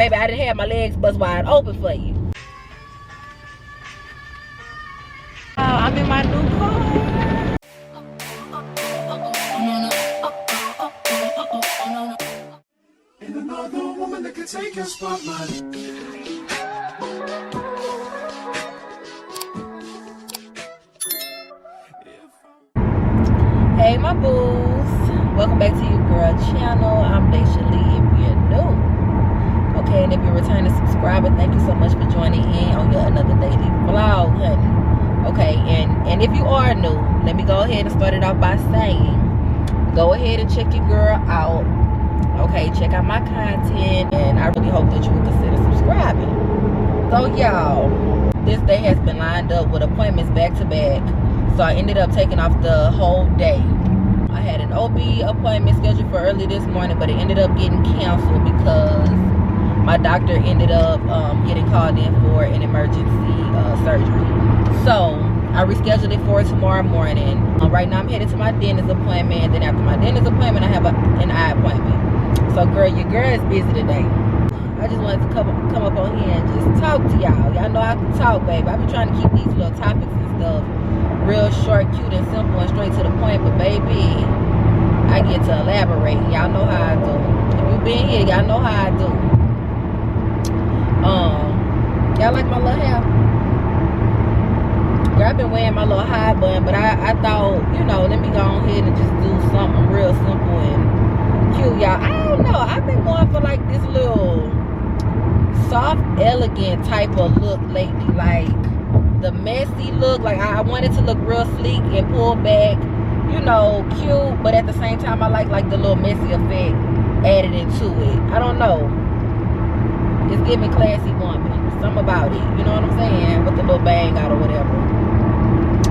baby, I didn't have my legs bust wide open for you. I'm in my new car. And another woman that can take your spotlight. Hey my boos, welcome back to your girl channel. I'm DAYLEE if you're new. Okay, and if you're a returning subscriber, thank you so much for joining in on your another daily vlog, honey. Okay, and if you are new, let me go ahead and start it off by saying, go ahead and check your girl out. Okay, check out my content, and I really hope that you would consider subscribing. So y'all, this day has been lined up with appointments back to back. So I ended up taking off the whole day. I had an OB appointment scheduled for early this morning, but it ended up getting canceled because my doctor ended up getting called in for an emergency surgery. So I rescheduled it for tomorrow morning. Right now I'm headed to my dentist appointment, and then after my dentist appointment I have an eye appointment. So girl, your girl is busy today. I just wanted to come up on here and just talk to y'all. Y'all know I can talk, baby. I be trying to keep these little topics and stuff real short, cute, and simple, and straight to the point. But baby, I get to elaborate. Y'all know how I do. If you been here, y'all know how I do. Y'all like my little hair? Girl, I've been wearing my little high bun, but I thought, you know, let me go on ahead and just do something real simple and cute, y'all. I don't know. I've been going for like this little soft, elegant type of look lately. Like the messy look. Like I wanted to look real sleek and pull back, you know, cute, but at the same time I like the little messy effect added into it. I don't know. It's giving classy woman. Something about it. You know what I'm saying? With the little bang out or whatever.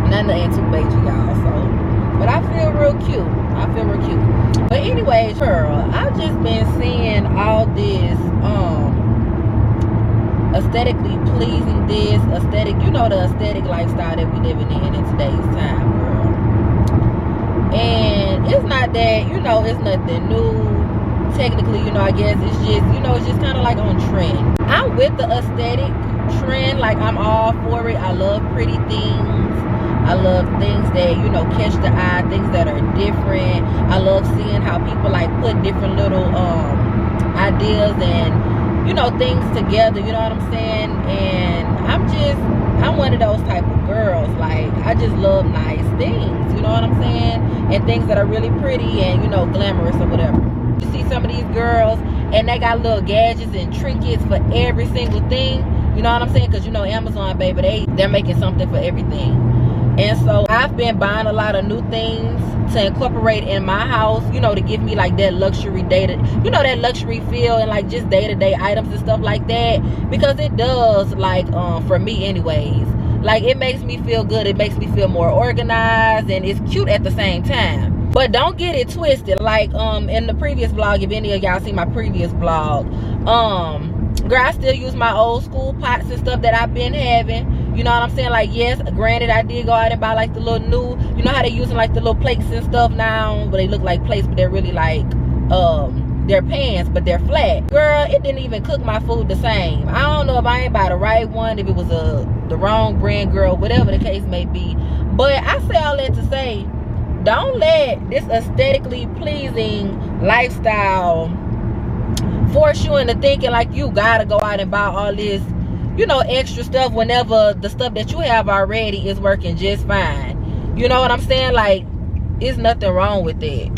Nothing too major, y'all. So, but I feel real cute. I feel real cute. But anyways, girl, I've just been seeing all this aesthetically pleasing, this aesthetic, you know, the aesthetic lifestyle that we living in today's time, girl. And it's not that, you know, it's nothing new. Technically, you know, I guess it's just, you know, it's just kind of like on trend. I'm with the aesthetic trend. Like, I'm all for it. I love pretty things. I love things that, you know, catch the eye, things that are different. I love seeing how people like put different little ideas and, you know, things together, you know what I'm saying? And I'm one of those type of girls. Like, I just love nice things, you know what I'm saying? And things that are really pretty and, you know, glamorous or whatever. You see some of these girls and they got little gadgets and trinkets for every single thing, you know what I'm saying? Because, you know, Amazon, baby, they're making something for everything. And so I've been buying a lot of new things to incorporate in my house, you know, to give me like that luxury you know, that luxury feel, and like just day-to-day items and stuff like that, because it does, like, for me anyways, like, it makes me feel good. It makes me feel more organized, and it's cute at the same time. But don't get it twisted. Like, in the previous vlog, if any of y'all see my previous vlog, girl, I still use my old school pots and stuff that I've been having. You know what I'm saying? Like, yes, granted, I did go out and buy like the little new, you know how they're using like the little plates and stuff now, but they look like plates, but they're really like, they're pans, but they're flat. Girl, it didn't even cook my food the same. I don't know if I ain't buy the right one, if it was the wrong brand, girl, whatever the case may be. But I say all that to say, don't let this aesthetically pleasing lifestyle force you into thinking like you gotta go out and buy all this, you know, extra stuff whenever the stuff that you have already is working just fine. You know what I'm saying? Like, there's nothing wrong with that.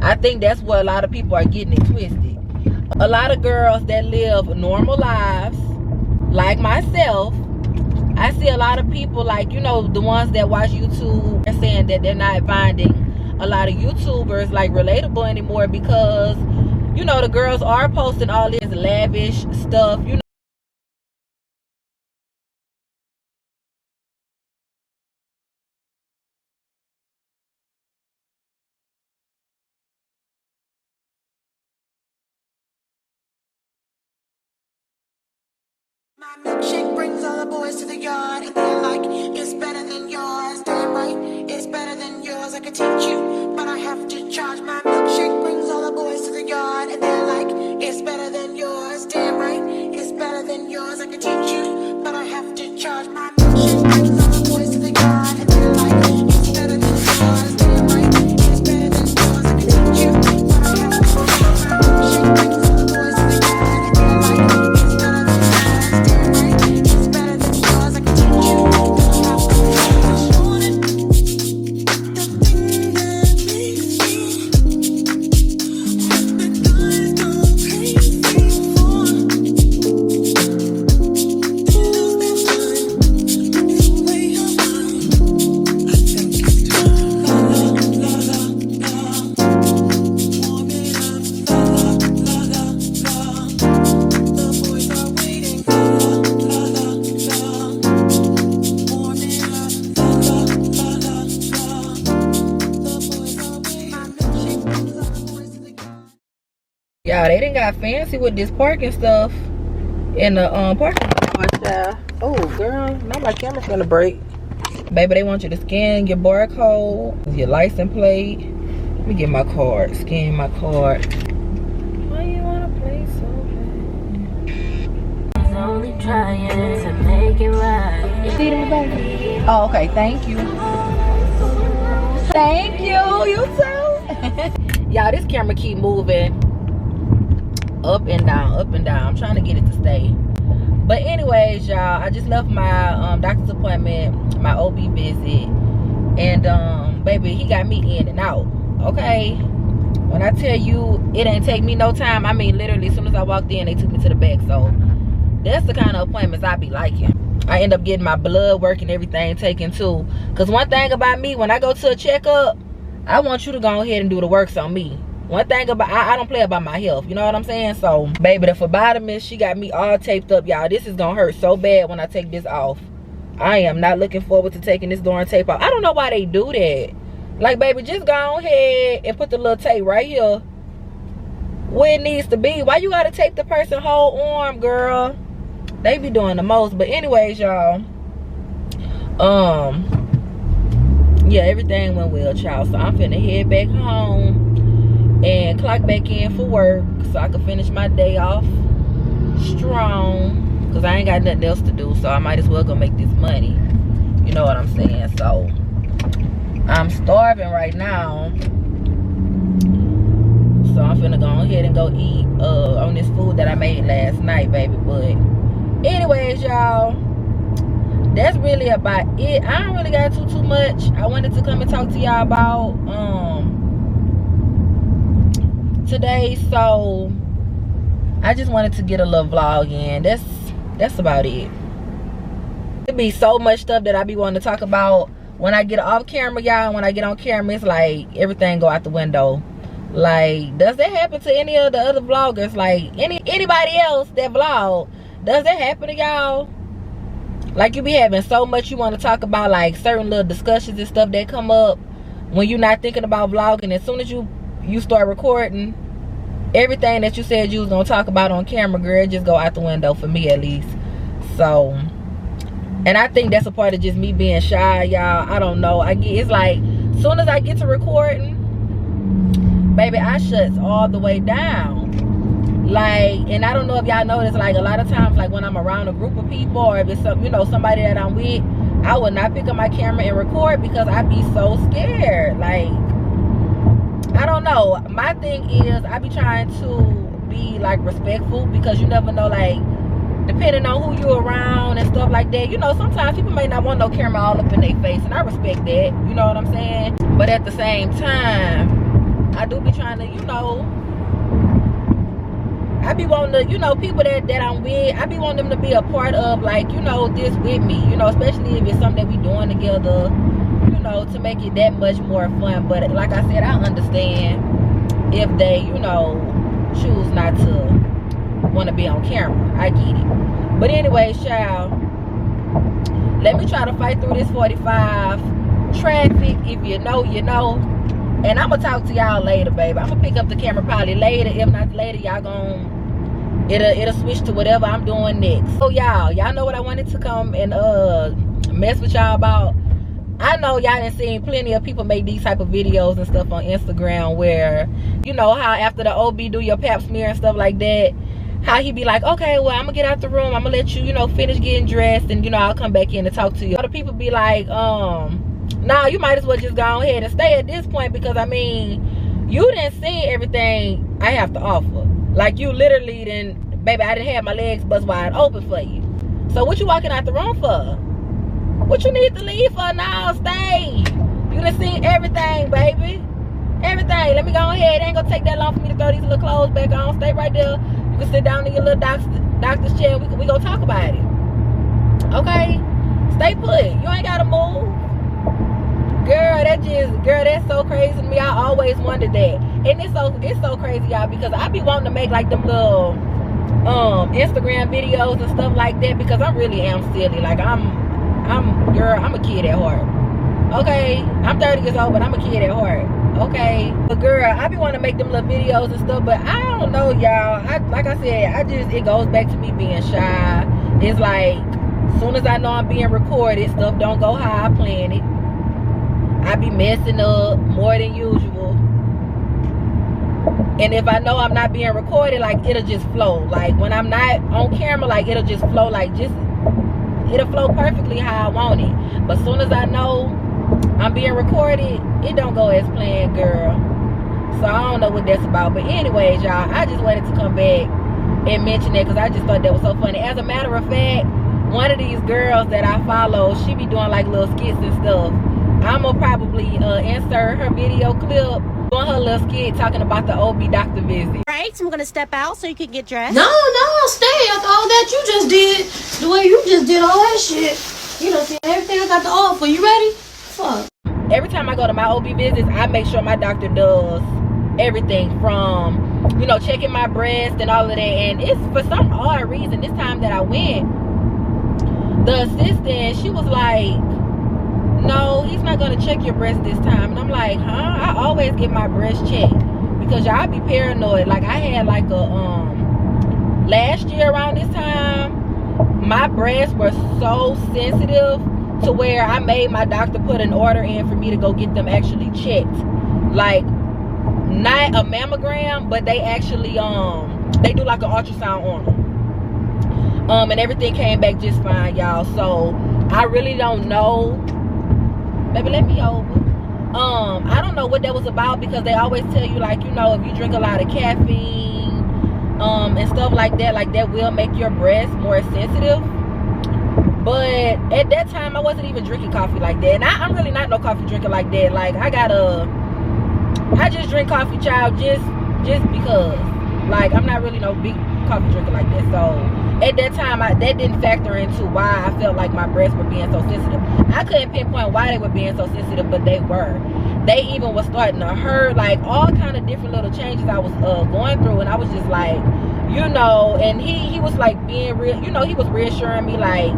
I think that's what a lot of people are getting it twisted. A lot of girls that live normal lives, like myself, I see a lot of people, like, you know, the ones that watch YouTube, are saying that they're not finding a lot of YouTubers like relatable anymore because, you know, the girls are posting all this lavish stuff, you know. My milkshake brings all the boys to the yard, and they're like, it's better than yours. Damn right, it's better than yours. I could teach you, but I have to charge. My milkshake brings all the boys to the yard, and they're like, it's better than yours. Damn right, Y'all, they done got fancy with this parking stuff in the parking lot. Oh, girl, now my camera's gonna break. Baby, they want you to scan your barcode, your license plate. Let me get my card. Scan my card. Why you wanna play so bad? Only trying to make it right. You see that, baby? Oh, okay. Thank you. Thank you. You too. Y'all, this camera keep moving up and down, up and down. I'm trying to get it to stay. But anyways, y'all, I just left my doctor's appointment, my OB visit, and baby, he got me in and out. Okay, when I tell you it ain't take me no time, I mean literally as soon as I walked in, they took me to the back. So that's the kind of appointments I be liking. I end up getting my blood work and everything taken too. Cause one thing about me, when I go to a checkup, I want you to go ahead and do the works on me. One thing about, I don't play about my health, you know what I'm saying? So, baby, the phlebotomist, she got me all taped up, y'all. This is gonna hurt so bad when I take this off. I am not looking forward to taking this darn tape off. I don't know why they do that. Like, baby, just go ahead and put the little tape right here where it needs to be. Why you gotta tape the person's whole arm, girl? They be doing the most. But anyways, y'all, yeah, everything went well, child. So I'm finna head back home and clock back in for work so I can finish my day off strong, because I ain't got nothing else to do, so I might as well go make this money. You know what I'm saying? So I'm starving right now, so I'm finna go ahead and go eat on this food that I made last night, baby. But anyways, y'all, that's really about it. I don't really got too much I wanted to come and talk to y'all about today. So I just wanted to get a little vlog in. That's about it. It'd be so much stuff that I be wanting to talk about when I get off camera, y'all. When I get on camera, it's like everything go out the window. Like, does that happen to any of the other vloggers? Like anybody else that vlog, does that happen to y'all? Like, you be having so much you want to talk about, like certain little discussions and stuff that come up when you're not thinking about vlogging. As soon as you start recording, everything that you said you was gonna talk about on camera, girl, just go out the window, for me at least. So, and I think that's a part of just me being shy, y'all. I don't know. It's like, as soon as I get to recording, baby, I shuts all the way down. Like, and I don't know if y'all notice, like, a lot of times, like when I'm around a group of people, or if it's some, you know, somebody that I'm with, I would not pick up my camera and record because I be so scared. Like, I don't know. My thing is, I be trying to be like respectful, because you never know, like, depending on who you're around and stuff like that. You know, sometimes people may not want no camera all up in their face, and I respect that. You know what I'm saying? But at the same time, I do be trying to, you know, I be wanting to, you know, people that I'm with, I be wanting them to be a part of, like, you know, this with me. You know, especially if it's something that we doing together, you know, to make it that much more fun. But like I said, I understand if they, you know, choose not to want to be on camera. I get it. But anyway, child, let me try to fight through this 45 traffic. If you know, you know. And I'm gonna talk to y'all later, baby. I'm gonna pick up the camera probably later. If not later, y'all gonna, it'll switch to whatever I'm doing next. So y'all know what I wanted to come and mess with y'all about. I know y'all done seen plenty of people make these type of videos and stuff on Instagram, where, you know, how after the OB do your pap smear and stuff like that, how he be like, okay, well, I'm gonna get out the room, I'm gonna let you, you know, finish getting dressed, and, you know, I'll come back in to talk to you. Other people be like, nah, you might as well just go ahead and stay at this point, because I mean, you didn't see everything I have to offer. Like, you literally didn't, baby, I didn't have my legs bust wide open for you. So what you walking out the room for? What you need to leave for now? Stay. You done seen everything, baby. Everything. Let me go ahead. It ain't gonna take that long for me to throw these little clothes back on. Stay right there. You can sit down in your little doctor's chair. We gonna talk about it. Okay? Stay put. You ain't gotta move. Girl, that's so crazy to me. I always wondered that. And it's so crazy, y'all, because I be wanting to make like them little Instagram videos and stuff like that, because I really am silly. Like, I'm a kid at heart. Okay, I'm 30 years old, but I'm a kid at heart. okay? But girl, I be wanting to make them little videos and stuff, but I don't know, y'all. Like I said, it goes back to me being shy. It's like, as soon as I know I'm being recorded, stuff don't go how I plan it. I be messing up more than usual. And if I know I'm not being recorded, like, it'll just flow. Like, when I'm not on camera, like, it'll just flow. Like, it'll flow perfectly how I want it. But as soon as I know I'm being recorded, it don't go as planned, girl. So I don't know what that's about. But anyways, y'all, I just wanted to come back and mention that because I just thought that was so funny. As a matter of fact, one of these girls that I follow, she be doing like little skits and stuff. I'm gonna probably insert her video clip on her little skit talking about the OB doctor visit. Right, so I'm gonna step out so you can get dressed. No, stay after all that you just did. The way you just did all that shit. You know, see everything I got to offer. You ready? Fuck. Every time I go to my OB visits, I make sure my doctor does everything from, you know, checking my breast and all of that. And it's for some odd reason, this time that I went, the assistant, she was like, no, he's not gonna check your breast this time. And I'm like, huh? I always get my breast checked because y'all be paranoid. Like, I had like a last year around this time, my breasts were so sensitive to where I made my doctor put an order in for me to go get them actually checked. Like, not a mammogram, but they actually they do like an ultrasound on them. And everything came back just fine, y'all. So I really don't know. Baby, let me over. I don't know what that was about because they always tell you, like, you know, if you drink a lot of caffeine and stuff like that will make your breast more sensitive. But at that time, I wasn't even drinking coffee like that. And I'm really not no coffee drinker like that. Like, I just drink coffee, child, just because. Like, I'm not really no big coffee drinker like that. So at that time, that didn't factor into why I felt like my breasts were being so sensitive. I couldn't pinpoint why they were being so sensitive, but they were. They even was starting to hurt, like all kind of different little changes I was going through. And I was just like, you know, and he was like being real, you know, he was reassuring me like,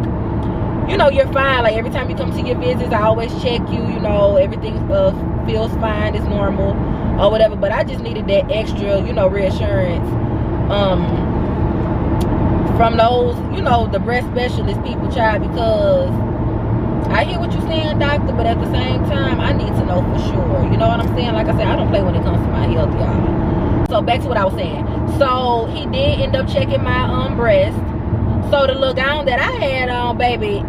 you know, you're fine. Like, every time you come to your visits, I always check you, you know, everything feels fine, it's normal or whatever. But I just needed that extra, you know, reassurance from those, you know, the breast specialist people, child, because I hear what you're saying, doctor, but at the same time, I need to know for sure. You know what I'm saying? Like I said, I don't play when it comes to my health, y'all. So back to what I was saying. So he did end up checking my breast. So the little gown that I had on, baby,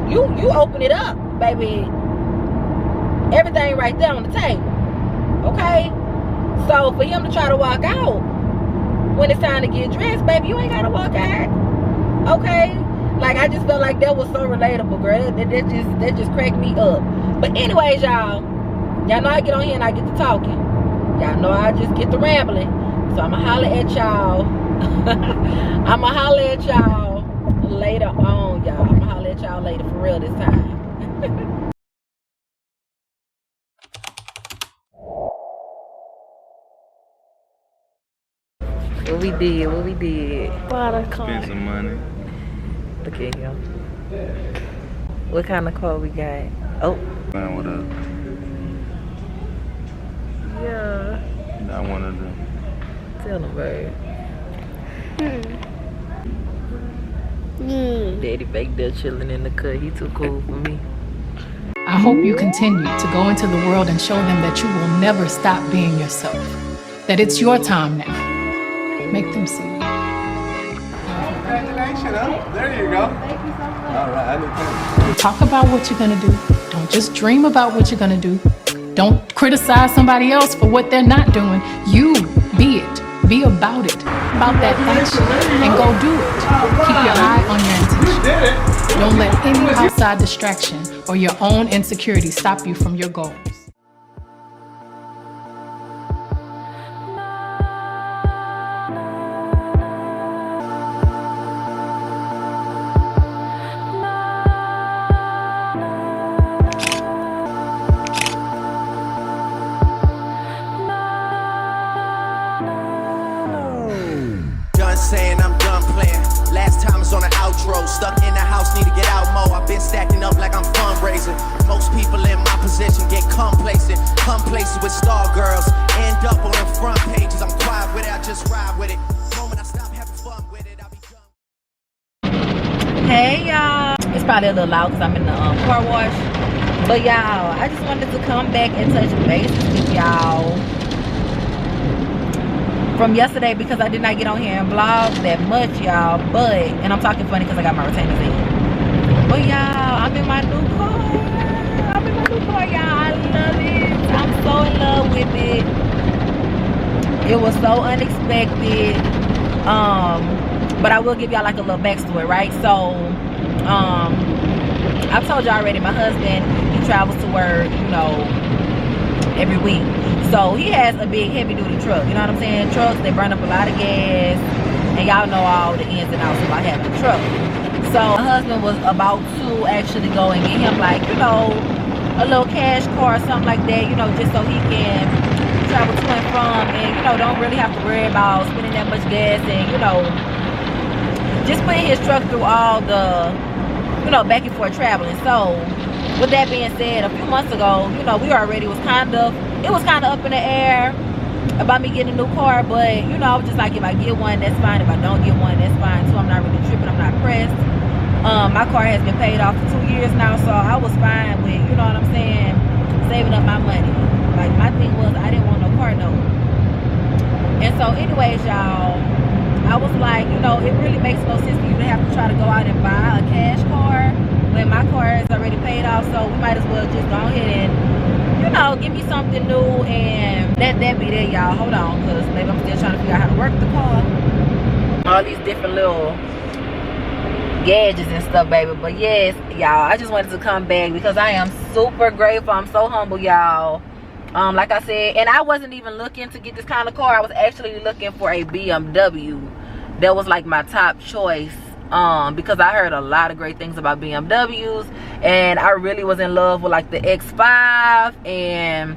you open it up, baby. Everything right there on the table. Okay? So for him to try to walk out when it's time to get dressed, baby, you ain't gotta walk out. Okay? Like, I just felt like that was so relatable, girl. That just cracked me up. But anyways, y'all know I get on here and I get to talking. Y'all know I just get to rambling. So I'ma holler at y'all. I'ma holler at y'all later on, y'all. I'ma holler at y'all later, for real this time. What we did. Bought a car. Spend some money. Look at him. What kind of car we got? Oh. Fine with us. Yeah. I wanted to. Tell them, babe. Daddy back there chilling in the cut. He too cool for me. I hope you continue to go into the world and show them that you will never stop being yourself. That it's your time now. Make them see. Congratulations, huh? There you go. Thank you so much. All right, I need to. Talk about what you're going to do. Don't just dream about what you're going to do. Don't criticize somebody else for what they're not doing. You be it. Be about it. About that action. And go do it. Keep your eye on your intention. Don't let any outside distraction or your own insecurity stop you from your goals. Saying I'm done playing. Last time is on an outro. Stuck in the house, need to get out more. I've been stacking up like I'm fundraising. Most people in my position get complacent. Come places with star girls. End up on the front pages. I'm quiet with it, I just ride with it. The moment I stop having fun with it, I'll be done. Hey y'all, it's probably a little loud because I'm in the car wash, but y'all, I just wanted to come back and touch bases with y'all from yesterday because I did not get on here and vlog that much, y'all. But, and I'm talking funny because I got my retainers in, but y'all, I'm in my new car. Y'all, I love it. I'm so in love with it. It was so unexpected. But I will give y'all like a little backstory, right? So I've told y'all already, my husband, he travels to work, you know, every week. So he has a big heavy duty truck, you know what I'm saying? Trucks, they burn up a lot of gas, and y'all know all the ins and outs about having a truck. So my husband was about to actually go and get him, like, you know, a little cash car or something like that, you know, just so he can travel to and from, and, you know, don't really have to worry about spending that much gas, and, you know, just putting his truck through all the, you know, back and forth traveling. So with that being said, a few months ago, you know, we already was kind of, it was kind of up in the air about me getting a new car, but, you know, I was just like, if I get one, that's fine. If I don't get one, that's fine too. I'm not really tripping, I'm not pressed. My car has been paid off for 2 years now, so I was fine with, you know what I'm saying, saving up my money. Like, my thing was, I didn't want no car note. And so anyways, y'all, I was like, you know, it really makes no sense for you to have to try to go out and buy a cash car when my car is already paid off. So we might as well just go ahead and, you know, give me something new and let that be there, y'all. Hold on, because maybe I'm still trying to figure out how to work the car. All these different little gadgets and stuff, baby. But yes, y'all, I just wanted to come back because I am super grateful. I'm so humble, y'all. Like I said, and I wasn't even looking to get this kind of car. I was actually looking for a BMW. That was like my top choice, because I heard a lot of great things about BMWs, and I really was in love with like the X5, and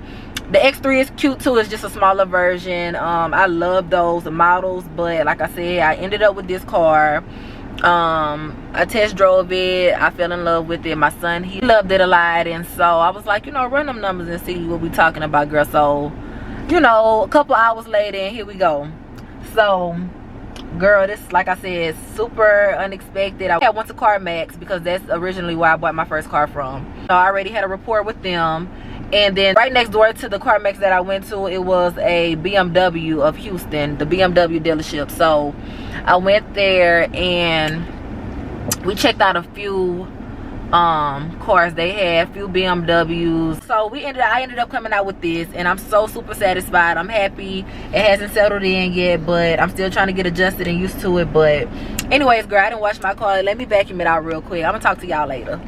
the X3 is cute too. It's just a smaller version. I love those models, but like I said, I ended up with this car. I test drove it. I fell in love with it. My son, he loved it a lot, and so I was like, you know, run them numbers and see what we talking about, girl. So, you know, a couple hours later, and here we go. So, girl, this, like I said, super unexpected. I went to CarMax because that's originally where I bought my first car from. So I already had a rapport with them, and then right next door to the CarMax that I went to, it was a BMW of Houston, the BMW dealership. So I went there and we checked out a few cars they had, a few BMWs. So I ended up coming out with this, and I'm so super satisfied. I'm happy. It hasn't settled in yet, but I'm still trying to get adjusted and used to it. But anyways, girl, I didn't wash my car. Let me vacuum it out real quick. I'm gonna talk to y'all later.